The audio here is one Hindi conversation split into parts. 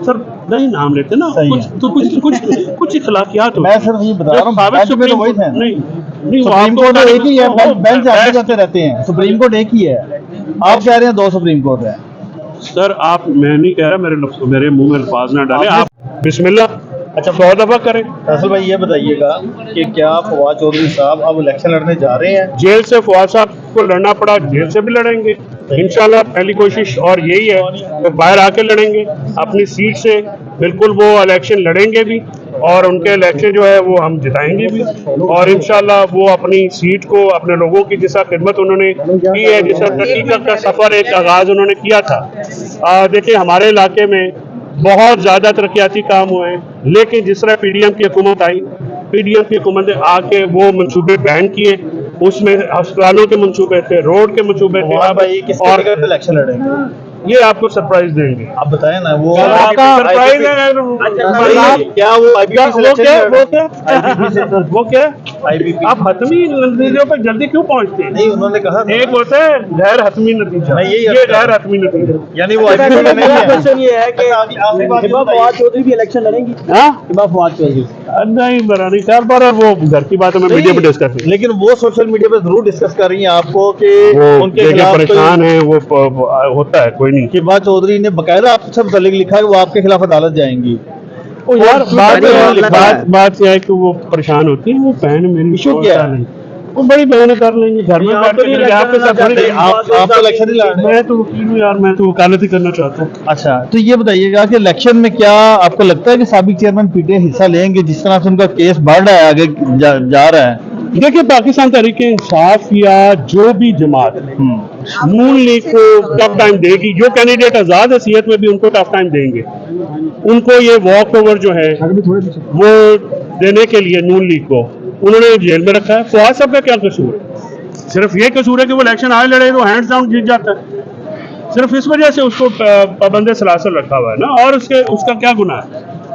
सर नहीं नाम लेते ना, कुछ तो कुछ इखलाकियात मैं सिर्फ ये बता रहा हूँ, बेंच में तो वही थे। नहीं सुप्रीम कोर्ट एक ही है, बेंच आते जाते रहते हैं, सुप्रीम कोर्ट एक ही है। आप कह रहे हैं 2 सुप्रीम कोर्ट है। सर आप, मैं नहीं कह रहा, मेरे मुंह में अल्फाज ना डालें आप। बिस्मिल्लाह। अच्छा 100 दफा करें। फैसल भाई ये बताइएगा कि क्या फवाद चौधरी साहब अब इलेक्शन लड़ने जा रहे हैं? जेल से फवाद साहब को लड़ना पड़ा, जेल से भी लड़ेंगे इंशाल्लाह। पहली कोशिश और यही है, वो बाहर आके लड़ेंगे अपनी सीट से, बिल्कुल वो इलेक्शन लड़ेंगे भी, और उनके इलेक्शन जो है वो हम जिताएंगे भी, और इंशाल्लाह वो अपनी सीट को, अपने लोगों की जिस खिदमत उन्होंने की है, जिस हकीकत का सफ़र एक आगाज़ उन्होंने किया था। देखिए हमारे इलाके में बहुत ज़्यादा तरक्याती काम हुए हैं, लेकिन जिस तरह PDM की हुकूमत आई, PDM की हुकूमत ने आके वो मंसूबे बैन किए, उसमें अस्पतालों के मंसूबे थे, रोड के मंसूबे थे, और इलेक्शन लड़ेंगे ये आपको सरप्राइज देंगे। आप बताएं ना, वो सरप्राइज है क्या वो क्या आप हतमी नतीजों पर जल्दी क्यों पहुंचते हैं? नहीं, उन्होंने कहा एक होता है गैर हतमी नतीजा, ये गैर हतमी नतीजा, यानी वो क्वेश्चन ये है कि हिबा फवाद चौधरी भी इलेक्शन लड़ेंगी। हिबा फवाद चौधरी नहीं बना नहीं कर पा रहा, वो घर की बात है, मैं मीडिया पे डिस्कस करूं, लेकिन वो सोशल मीडिया पे जरूर डिस्कस कर रही हैं आपको कि उनके खिलाफ परेशान है, वो होता है कोई नहीं। हिबा चौधरी ने बकायदा आपसे मुतालिक लिखा है कि वो आपके खिलाफ अदालत जाएंगी। ओ यार बात यह है कि वो परेशान होती है, वो बहन मेरी इशू क्या है? वो बड़ी बहनें कर लेंगी घर में बैठ के, आपके साथ आप तो इलेक्शन ही लड़ रहे हैं। मैं तो वकील हूँ यार, मैं तो वकालत ही करना चाहता हूँ। अच्छा, तो ये बताइएगा कि इलेक्शन में क्या आपको लगता है कि साबिक चेयरमैन पीटीआई हिस्सा लेंगे, जिस तरह से उनका केस बढ़ रहा है, आगे जा रहा है? देखिए पाकिस्तान तहरीक इंसाफ या जो भी जमात नून लीग को टफ टाइम देगी, जो कैंडिडेट आजाद हैसियत में भी उनको टफ टाइम देंगे, उनको ये वॉक ओवर जो है वो देने के लिए नून लीग को उन्होंने जेल में रखा है। फवाद साहब का क्या कसूर है? सिर्फ ये कसूर है कि वो इलेक्शन आए लड़े तो हैंड्स डाउन जीत जाता है, सिर्फ इस वजह से उसको पाबंद सलासल रखा हुआ है ना, और उसका क्या गुनाह है?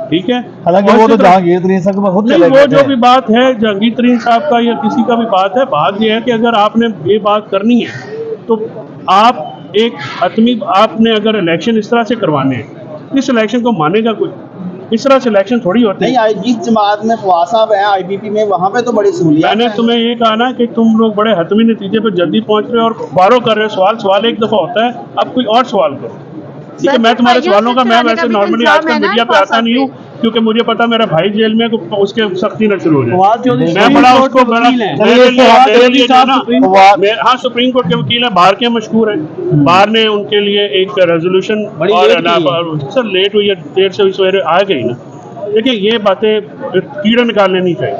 ठीक है, हालांकि वो तो जहांगीर तरीन साहब को खुद चले गए। वो जो भी बात है जहांगीर तरीन साहब का या किसी का भी बात है, बात ये है कि अगर आपने ये बात करनी है तो आप एक हतमी, आपने अगर इलेक्शन इस तरह से करवाने हैं, इस इलेक्शन को मानेगा कोई? इस तरह से इलेक्शन थोड़ी होते हैं। नहीं, जिस जमात में फवाद साहब है IBP में, वहाँ पे तो बड़ी सहूलियत है। मैंने तुम्हें ये कहा ना कि तुम लोग बड़े हतमी नतीजे पर जल्दी पहुंच रहे हो और बारो कर रहे हो। सवाल एक दफा होता है, अब कोई और सवाल करो। ठीक है, मैं तुम्हारे सवालों का, मैं वैसे नॉर्मली आजकल मीडिया पे आता नहीं हूँ, क्योंकि मुझे पता मेरा भाई जेल में, उसके सख्ती न शुरू हो जाए। मैं बड़ा उसको हाँ सुप्रीम कोर्ट के वकील है, बाहर के मशहूर है, बाहर ने उनके लिए एक रेजोल्यूशन, सर लेट हुई है, देर से सवेरे आ गई ना। देखिए ये बातें कीड़ा निकालने नहीं चाहिए।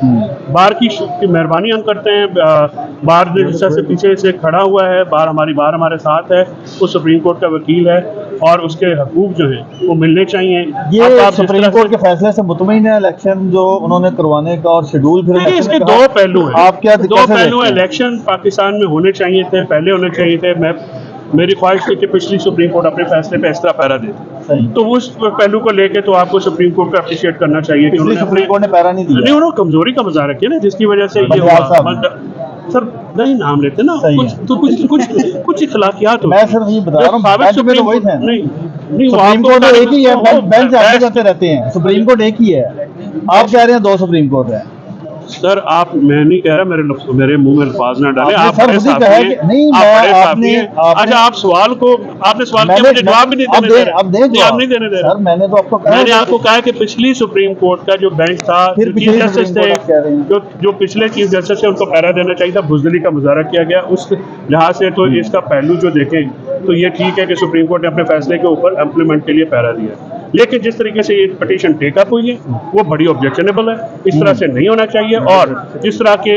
बाहर की मेहरबानी हम करते हैं, बाहर से पीछे से खड़ा हुआ है, बाहर हमारे साथ है, वो सुप्रीम कोर्ट का वकील है और उसके हकूक जो हैं वो मिलने चाहिए। ये सुप्रीम कोर्ट के फैसले से मुतमईन है इलेक्शन जो उन्होंने करवाने का, और शेड्यूल फिर इसके दो पहलू हैं। आप क्या दो पहलू हैं? इलेक्शन पाकिस्तान में होने चाहिए थे, पहले होने चाहिए थे। मेरी ख्वाहिश थी कि पिछली सुप्रीम कोर्ट अपने फैसले पे एक्स्ट्रा पैरा देती, तो उस पहलू को लेके तो आपको सुप्रीम कोर्ट को अप्रिशिएट करना चाहिए कि सुप्रीम कोर्ट ने पैरा नहीं दिया। नहीं, उन्होंने कमजोरी का मजाक रखी है ना, जिसकी वजह से ये सर नहीं नाम लेते ना, कुछ इखलाकियात मैं सिर्फ ये बता रहा हूँ, नहीं सुप्रीम कोर्ट एक ही है, बेंच आते जाते रहते हैं, सुप्रीम कोर्ट एक ही है। आप कह रहे हैं 2 सुप्रीम कोर्ट है। सर आप, मैं नहीं कह रहा, मेरे मुंह में अल्फाज ना डालें। आप सर खुद ही कहा कि नहीं, अच्छा आप सवाल को, आपने सवाल किया, मुझे जवाब भी नहीं देने दे रहे। आप नहीं देने दे रहे। मैंने तो आपको कहा, मैंने आपको कहा कि पिछली सुप्रीम कोर्ट का जो बेंच था, जो चीफ जस्टिस थे, जो पिछले चीफ जस्टिस थे, उनको पैरा देना चाहिए था। बुज़दिली का मुजाहरा किया गया उस लिहाज से, तो इसका पहलू जो देखें तो ये ठीक है कि सुप्रीम कोर्ट ने अपने फैसले के ऊपर इम्प्लीमेंट के लिए पैरा दिया, लेकिन जिस तरीके से ये पिटीशन टेकअप हुई है वो बड़ी ऑब्जेक्शनेबल है, इस तरह से नहीं होना चाहिए। और जिस तरह के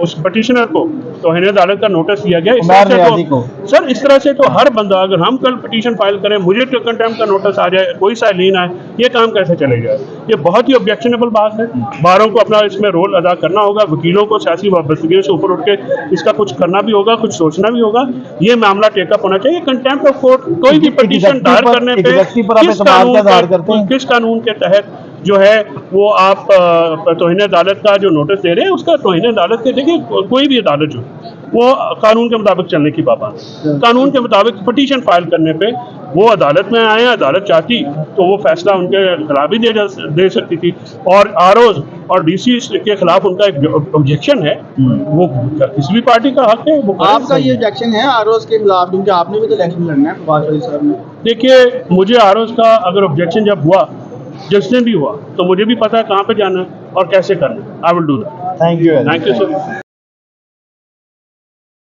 उस पिटीशनर को तौहीन अदालत का नोटिस दिया गया, इस तरह से तो हर बंदा, अगर हम कल पिटीशन फाइल करें, मुझे कंटेम्प्ट का नोटिस आ जाए, कोई साइलीन आए, ये काम कैसे चलेगा? ये बहुत ही ऑब्जेक्शनेबल बात है। बारों को अपना इसमें रोल अदा करना होगा, वकीलों को सियासी वाबस्तगियों से ऊपर उठ के इसका कुछ करना भी होगा, कुछ सोचना भी होगा। ये मामला टेकअप होना चाहिए। कंटेम्प्ट ऑफ कोर्ट कोई भी पिटीशन दायर करने पे किस कानून के तहत जो है वो आप तौहीन अदालत का जो नोटिस दे रहे हैं, उसका तौहीन अदालत के, देखिए कोई भी अदालत जो वो कानून के मुताबिक चलने की पाबंद, कानून के मुताबिक पिटीशन फाइल करने पे वो अदालत में आए, अदालत चाहती तो वो फैसला उनके खिलाफ भी दे सकती थी। और आरओज और डीसी के खिलाफ उनका एक ऑब्जेक्शन है, वो किसी भी पार्टी का हक है। वो आपका ये ऑब्जेक्शन है आरओज के खिलाफ, क्योंकि आपने भी तो इलेक्शन लड़ना है फवाद चौधरी साहब ने। देखिए, मुझे आरओज का अगर ऑब्जेक्शन जब हुआ, जिसने भी हुआ, तो मुझे भी पता है कहाँ पे जाना है और कैसे करना है। I will do that. Thank you thank you so much.